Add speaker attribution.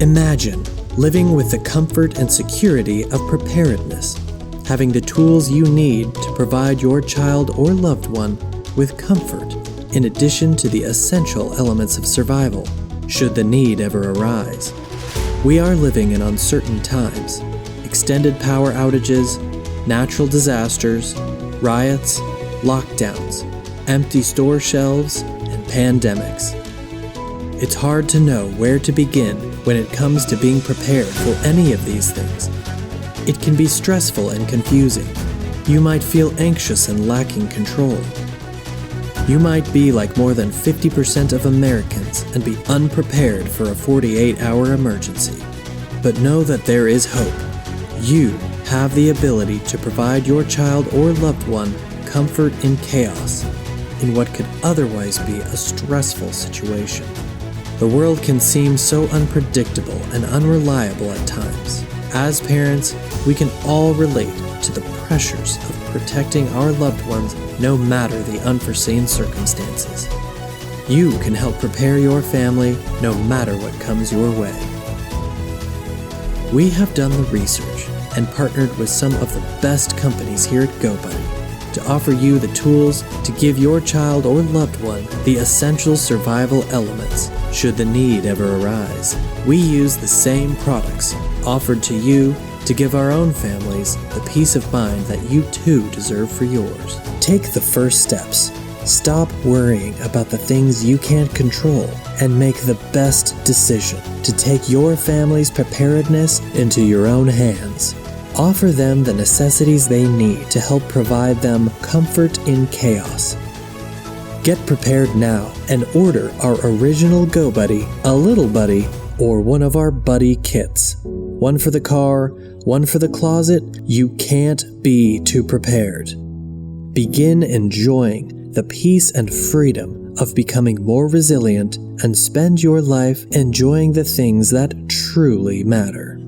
Speaker 1: Imagine living with the comfort and security of preparedness, having the tools you need to provide your child or loved one with comfort, in addition to the essential elements of survival, should the need ever arise. We are living in uncertain times. Extended power outages, natural disasters, riots, lockdowns, empty store shelves, and pandemics. It's hard to know where to begin when it comes to being prepared for any of these things. It can be stressful and confusing. You might feel anxious and lacking control. You might be like more than 50% of Americans and be unprepared for a 48-hour emergency. But know that there is hope. You have the ability to provide your child or loved one comfort in chaos, in what could otherwise be a stressful situation. The world can seem so unpredictable and unreliable at times. As parents, we can all relate to the pressures of protecting our loved ones no matter the unforeseen circumstances. You can help prepare your family no matter what comes your way. We have done the research and partnered with some of the best companies here at GoBuddy to offer you the tools to give your child or loved one the essential survival elements should the need ever arise. We use the same products offered to you to give our own families the peace of mind that you too deserve for yours. Take the first steps. Stop worrying about the things you can't control and make the best decision to take your family's preparedness into your own hands. Offer them the necessities they need to help provide them comfort in chaos. Get prepared now and order our original GoBuddy, a Little Buddy, or one of our Buddy kits. One for the car, one for the closet. You can't be too prepared. Begin enjoying the peace and freedom of becoming more resilient and spend your life enjoying the things that truly matter.